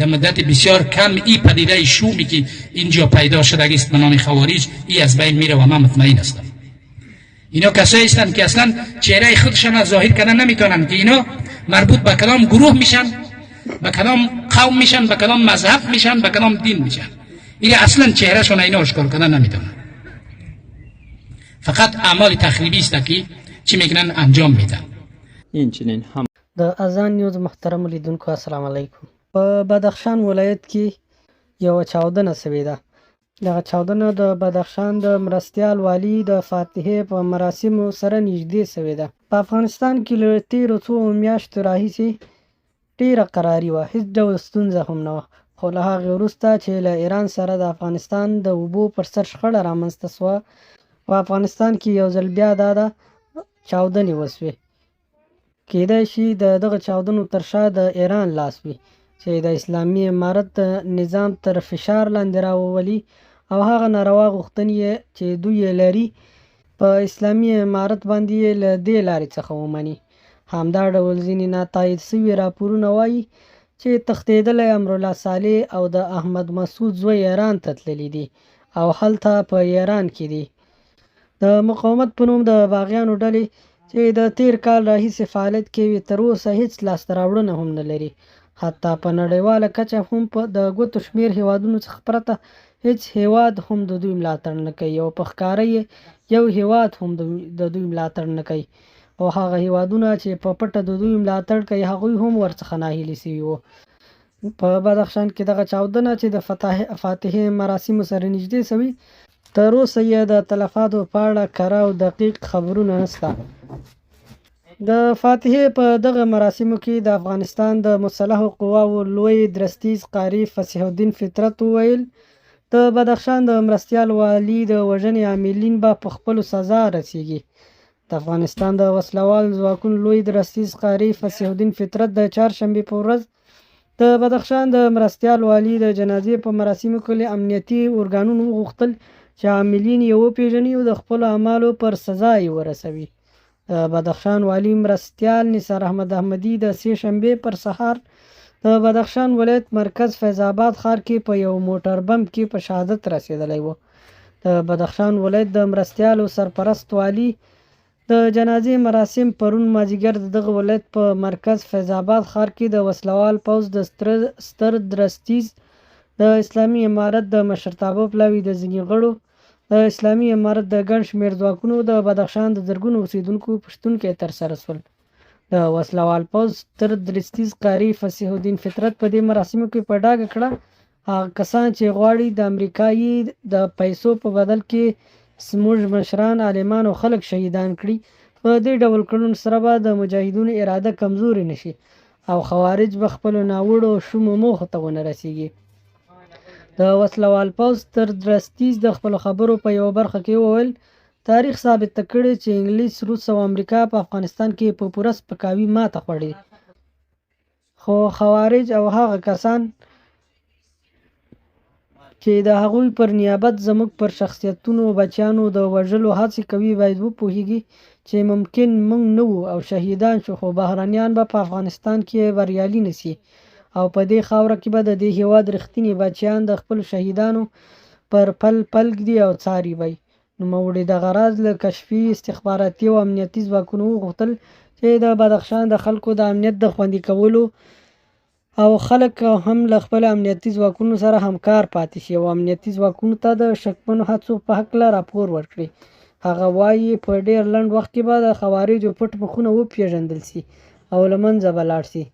در مدت بسیار کم این پدیده شومی که اینجا پیدا شده است به نام خوارج ای از بین میره و من مطمئن هستم. اینا کسایی هستند که اصلا چهره خودشان از ظاهر کردن نمیتونن که اینا مربوط به کدام گروه میشن، به کدام قوم میشن، به کدام مذهب میشن، به کدام دین میشن. اینا اصلا چهرهشون اینا اشکال کردن نمیتونن. فقط اعمال تخریبی است که چی میکنن انجام میدن. این چنین هم د اذان نیوز محترم لیدونکو السلام علیکم. په بدخشان ولایت کې یو چاودنه شوې ده. دغه چاودنه د بدخشان د مرستیال والي د فاتحې په مراسمو سره نږدې شوې ده. په افغانستان کې له تېرو څو میاشتو راهیسې ډېره قراري وه، هېڅ ډول ستونزه هم نه وه، خو له هغې وروسته چې له ایران سره د افغانستان د اوبو پر سر شخړه رامنځته شوه، په افغانستان کې یو ځل بیا دا چاودنې وسوې. کېدای شي د دغه چاودنو تر شا د ایران لاس وي چې د اسلامي امارت د نظام تر فشار لاندې راوولي او هغه ناروا غوښتنې چې دوی لري په اسلامي امارت باندې له دې لارې څخه ومني. همدا ډول ځینې ناتایید شوي راپورونه وایي چې تښتېدلی امرالله صالح او د احمد مسعود زوی ایران ته تللی دي او هلته په ایران کې دي. د مقاومت په نوم د باغیانو ډلې چې د تیر کال راهیسې فعالیت کوي تر اوسه هیڅ لاسته راوړنه هم نه لري. حتی په نړیواله کچه هم په د ګوتو شمېر هیوادونو څخه پرته هیڅ هیواد هم د دوی ملاتړ نه کوي او په ښکاره یو هیواد هم د دوی ملاتړ نه کوي او هغه هیوادونه چې په پټه د دوی ملاتړ کوي هغوی هم ورڅخه ناهیلي شوي وو. په بدخشان کې دغه چاودنه چې د فاتحې مراسمو سره نږدې شوي، تر اوسه یې د تلفاتو په اړه کره او دقیق خبرونه نشته. د فاتحې په دغه مراسمو کې د افغانستان د مسلحو قواو لوی درستیز قاري فصیح الدین فطرت وویل د بدخشان د مرستیال والي د وژنې عاملین به په خپلو سزا رسیږي. د افغانستان د وسلوال ځواکونو لوی درستیز قاري فصیح الدین فطرت د چهارشنبې په ورځ د بدخشان د مرستیال والي د جنازې په مراسمو کې له امنیتي ارګانونو وغوښتل چې عاملین یې وپېژني او د خپلو اعمالو پر سزا یې ورسوي. د بدخشان والي مرستیال نثار احمد احمدي د سې شنبې پر سهار د بدخشان ولایت مرکز فیض آباد ښار کې په یو موټر بم کې په شهادت رسېدلی و. د بدخشان ولایت د مرستیالو سرپرست والي د جنازې مراسم پرون مازدیګر د دغه ولایت په مرکز فیض آباد ښار کې د وسلوال پوځ د ستر درستیز د اسلامي امارت د مشرتابه پلاوي د ځینې غړو د اسلامي امارت د ګڼ شمېر ځواکونو د بدخشان د زرګونو اوسېدونکو په شتون کې ترسره شول. د وسلوال پوځ ستر درستیز قاري فصیح الدین فطرت په دې مراسمو کې په ډاګه کړه هغه کسان چې غواړي د امریکایي د پیسو په بدل کې زموږ مشران، عالمان او خلک شهیدان کړي، په دې ډول کړنو سره به د مجاهدونو اراده کمزوري نشي او خوارج به خپلو ناوړو شومو موخو ته ونه رسیږي. د وسلوال پوځ ستر درستیز د خپلو خبرو په یوه برخه کې وویل تاریخ ثابته کړې چې انګلیس، روس او امریکا په افغانستان کې په پوره سپکاوي ماته خوړې، خو خوارج او هغه کسان چې د هغوی پر نیابت زموږ پر شخصیتونو بچیانو د وژلو هڅې کوي باید وپوهیږي چې ممکن موږ نه وو او شهیدان شو، خو بهرنیان به په افغانستان کې بریالي نشي او په دې خاوره کې به د دې هیواد رښتیني بچیان د خپلو شهیدانو پر پل ږدي او څاري به. نوموړي دغه راز له کشفي، استخباراتي او امنیتي ځواکونو وغوښتل چې د بدخشان د خلکو د امنیت د خوندي کولو او خلک هم له خپل امنیتي ځواکونو سره همکار پاتې شي او امنیتي ځواکونو ته د شکمنو هڅو په هکله راپور ورکړي. هغه وایي په ډېر لنډ وخت کې به د خوارجو پټ مخونه وپېژندل شي او له منځه به لاړ شي.